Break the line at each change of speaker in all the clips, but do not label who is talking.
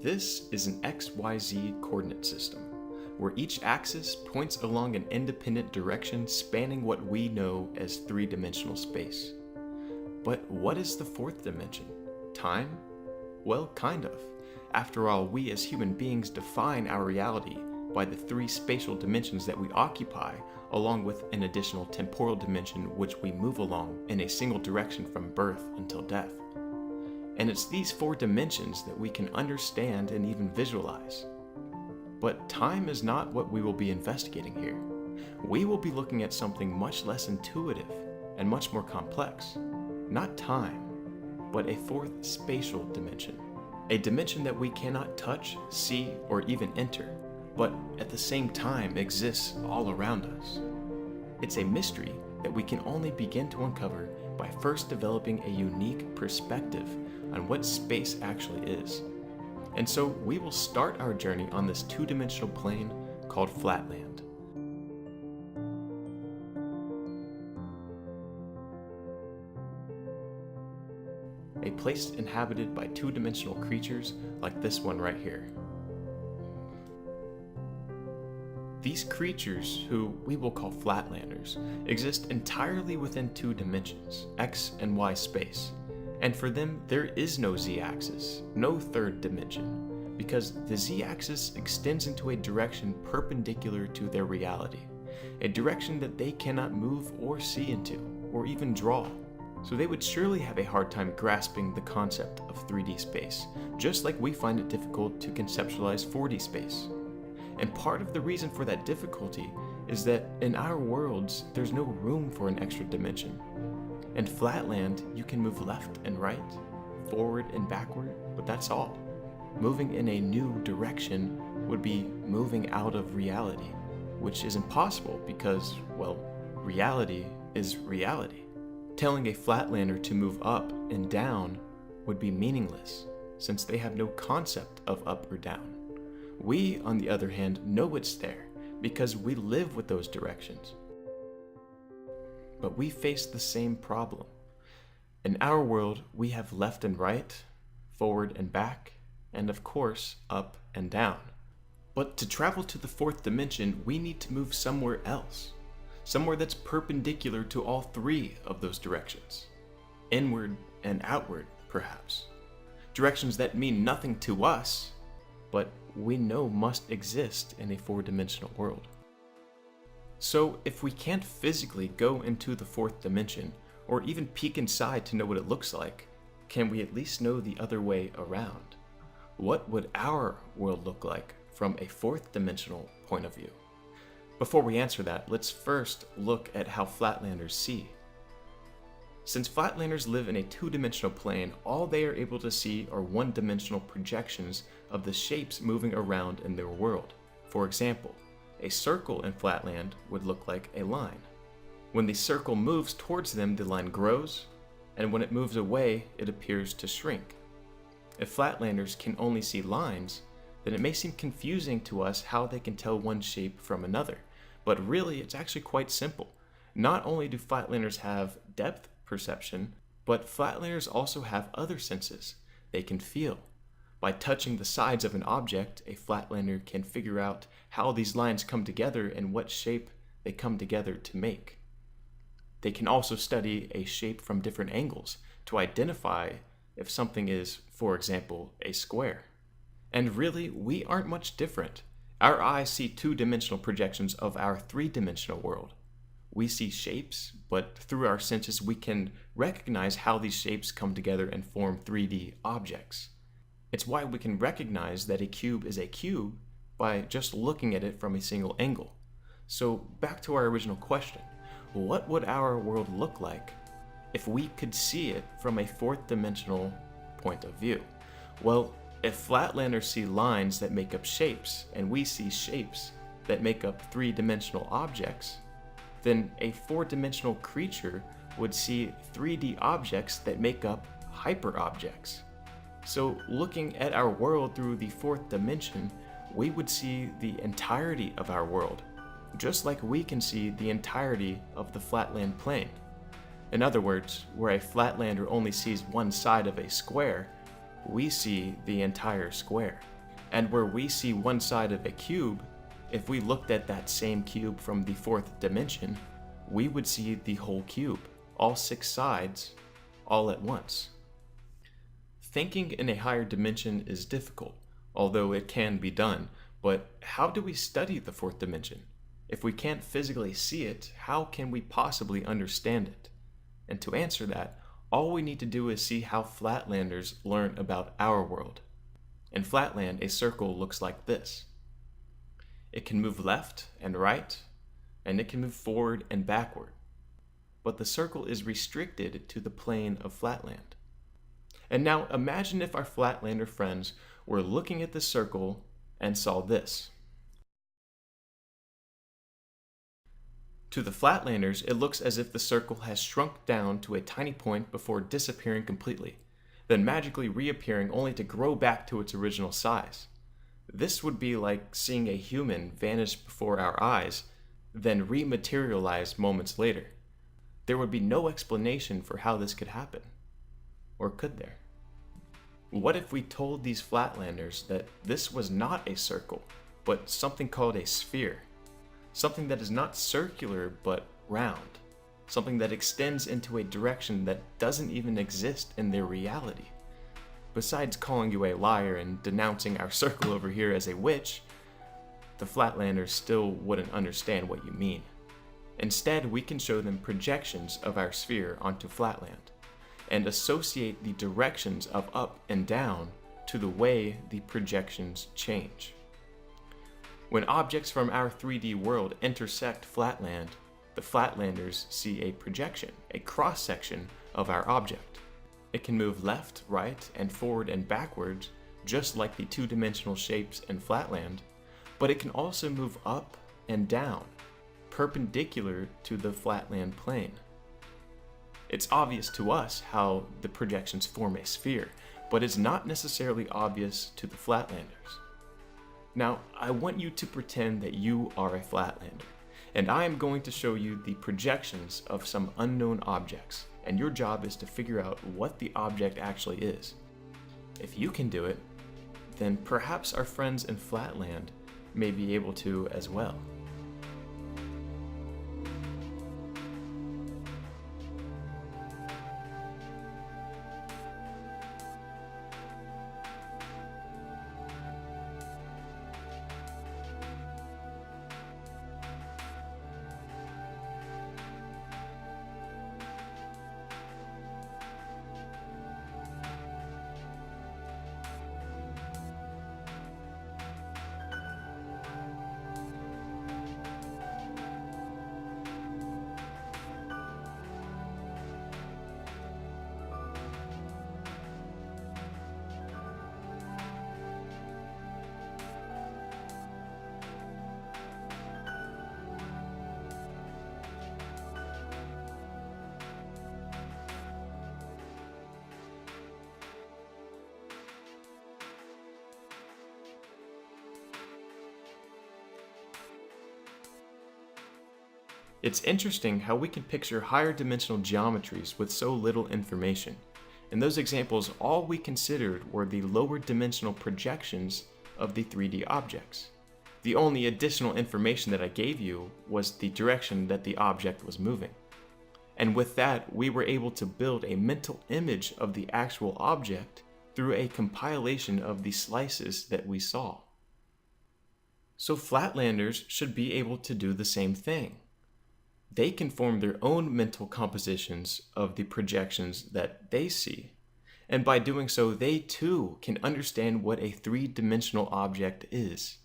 This is an XYZ coordinate system, where each axis points along an independent direction spanning what we know as three-dimensional space. But what is the fourth dimension? Time? Well, kind of. After all, we as human beings define our reality by the three spatial dimensions that we occupy, along with an additional temporal dimension which we move along in a single direction from birth until death. And it's these four dimensions that we can understand and even visualize. But time is not what we will be investigating here. We will be looking at something much less intuitive and much more complex. Not time, but a fourth spatial dimension. A dimension that we cannot touch, see, or even enter, but at the same time exists all around us. It's a mystery that we can only begin to uncover by first developing a unique perspective on what space actually is. And so we will start our journey on this two-dimensional plane called Flatland. A place inhabited by two-dimensional creatures like this one right here. These creatures, who we will call Flatlanders, exist entirely within two dimensions, X and Y space. And for them, there is no z-axis, no third dimension, because the z-axis extends into a direction perpendicular to their reality, a direction that they cannot move or see into, or even draw. So they would surely have a hard time grasping the concept of 3D space, just like we find it difficult to conceptualize 4D space. And part of the reason for that difficulty is that in our worlds, there's no room for an extra dimension. In Flatland, you can move left and right, forward and backward, but that's all. Moving in a new direction would be moving out of reality, which is impossible because, well, reality is reality. Telling a Flatlander to move up and down would be meaningless, since they have no concept of up or down. We, on the other hand, know it's there, because we live with those directions. But we face the same problem. In our world, we have left and right, forward and back, and of course, up and down. But to travel to the fourth dimension, we need to move somewhere else. Somewhere that's perpendicular to all three of those directions. Inward and outward, perhaps. Directions that mean nothing to us, but we know must exist in a four-dimensional world. So if we can't physically go into the fourth dimension, or even peek inside to know what it looks like, can we at least know the other way around? What would our world look like from a fourth dimensional point of view? Before we answer that, let's first look at how Flatlanders see. Since Flatlanders live in a two-dimensional plane, all they are able to see are one-dimensional projections of the shapes moving around in their world. For example, a circle in Flatland would look like a line. When the circle moves towards them, the line grows, and when it moves away, it appears to shrink. If Flatlanders can only see lines, then it may seem confusing to us how they can tell one shape from another. But really, it's actually quite simple. Not only do Flatlanders have depth perception, but Flatlanders also have other senses. They can feel. By touching the sides of an object, a Flatlander can figure out how these lines come together and what shape they come together to make. They can also study a shape from different angles to identify if something is, for example, a square. And really, we aren't much different. Our eyes see two-dimensional projections of our three-dimensional world. We see shapes, but through our senses we can recognize how these shapes come together and form 3D objects. It's why we can recognize that a cube is a cube by just looking at it from a single angle. So back to our original question, what would our world look like if we could see it from a fourth dimensional point of view? Well, if Flatlanders see lines that make up shapes, and we see shapes that make up three-dimensional objects, then a four-dimensional creature would see 3D objects that make up hyperobjects. So looking at our world through the fourth dimension, we would see the entirety of our world, just like we can see the entirety of the Flatland plane. In other words, where a Flatlander only sees one side of a square, we see the entire square. And where we see one side of a cube, if we looked at that same cube from the fourth dimension, we would see the whole cube, all 6 sides, all at once. Thinking in a higher dimension is difficult, although it can be done, but how do we study the fourth dimension? If we can't physically see it, how can we possibly understand it? And to answer that, all we need to do is see how Flatlanders learn about our world. In Flatland, a circle looks like this. It can move left and right, and it can move forward and backward. But the circle is restricted to the plane of Flatland. And now imagine if our Flatlander friends were looking at the circle and saw this. To the Flatlanders, it looks as if the circle has shrunk down to a tiny point before disappearing completely, then magically reappearing only to grow back to its original size. This would be like seeing a human vanish before our eyes, then rematerialize moments later. There would be no explanation for how this could happen. Or could there? What if we told these Flatlanders that this was not a circle, but something called a sphere? Something that is not circular, but round. Something that extends into a direction that doesn't even exist in their reality. Besides calling you a liar and denouncing our circle over here as a witch, the Flatlanders still wouldn't understand what you mean. Instead, we can show them projections of our sphere onto Flatland, and associate the directions of up and down to the way the projections change. When objects from our 3D world intersect Flatland, the Flatlanders see a projection, a cross-section of our object. It can move left, right, and forward and backwards, just like the two-dimensional shapes in Flatland, but it can also move up and down, perpendicular to the Flatland plane. It's obvious to us how the projections form a sphere, but it's not necessarily obvious to the Flatlanders. Now, I want you to pretend that you are a Flatlander, and I am going to show you the projections of some unknown objects, and your job is to figure out what the object actually is. If you can do it, then perhaps our friends in Flatland may be able to as well. It's interesting how we can picture higher dimensional geometries with so little information. In those examples, all we considered were the lower dimensional projections of the 3D objects. The only additional information that I gave you was the direction that the object was moving. And with that, we were able to build a mental image of the actual object through a compilation of the slices that we saw. So Flatlanders should be able to do the same thing. They can form their own mental compositions of the projections that they see. And by doing so, they too can understand what a three-dimensional object is.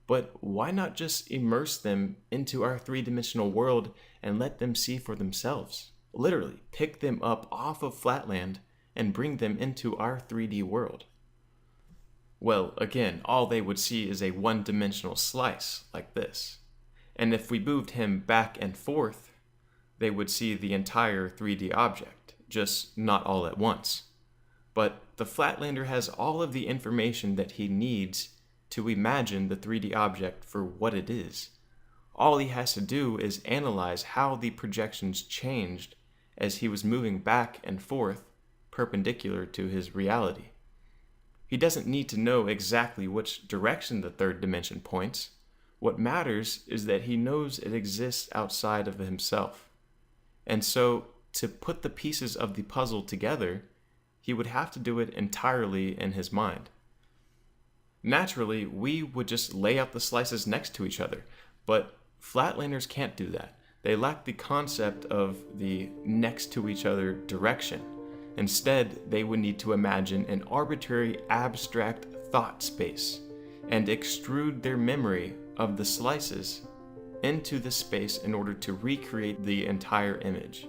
But why not just immerse them into our three-dimensional world and let them see for themselves? Literally, pick them up off of Flatland and bring them into our 3D world. Well, again, all they would see is a one-dimensional slice like this. And if we moved him back and forth, they would see the entire 3D object, just not all at once. But the Flatlander has all of the information that he needs to imagine the 3D object for what it is. All he has to do is analyze how the projections changed as he was moving back and forth perpendicular to his reality. He doesn't need to know exactly which direction the third dimension points. What matters is that he knows it exists outside of himself. And so, to put the pieces of the puzzle together, he would have to do it entirely in his mind. Naturally, we would just lay out the slices next to each other, but flatlanders can't do that. They lack the concept of the next to each other direction. Instead, they would need to imagine an arbitrary abstract thought space and extrude their memory of the slices into the space in order to recreate the entire image.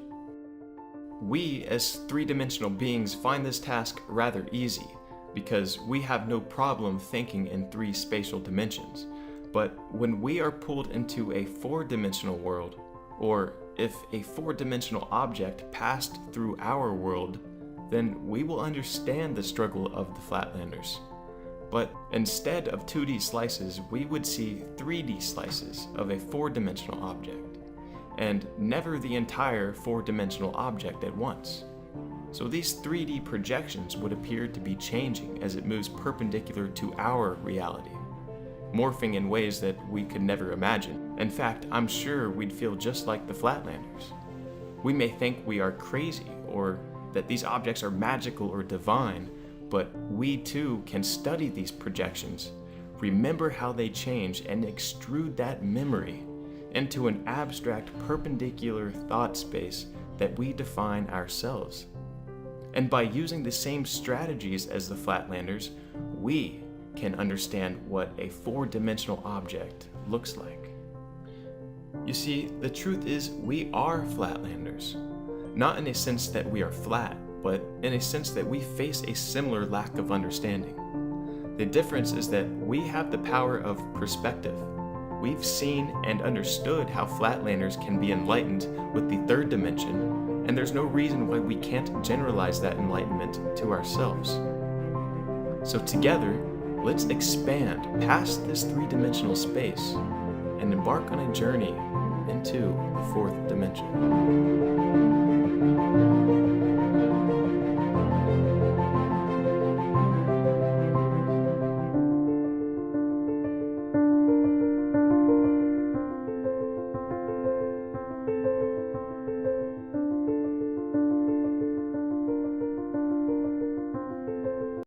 We, as three-dimensional beings, find this task rather easy because we have no problem thinking in three spatial dimensions. But when we are pulled into a four-dimensional world, or if a four-dimensional object passed through our world, then we will understand the struggle of the Flatlanders. But instead of 2D slices, we would see 3D slices of a four-dimensional object, and never the entire four-dimensional object at once. So these 3D projections would appear to be changing as it moves perpendicular to our reality, morphing in ways that we could never imagine. In fact, I'm sure we'd feel just like the Flatlanders. We may think we are crazy, or that these objects are magical or divine, but we too can study these projections, remember how they change, and extrude that memory into an abstract perpendicular thought space that we define ourselves. And by using the same strategies as the Flatlanders, we can understand what a four-dimensional object looks like. You see, the truth is we are Flatlanders, not in a sense that we are flat, but in a sense that we face a similar lack of understanding. The difference is that we have the power of perspective. We've seen and understood how Flatlanders can be enlightened with the third dimension, and there's no reason why we can't generalize that enlightenment to ourselves. So together, let's expand past this three-dimensional space and embark on a journey into the fourth dimension.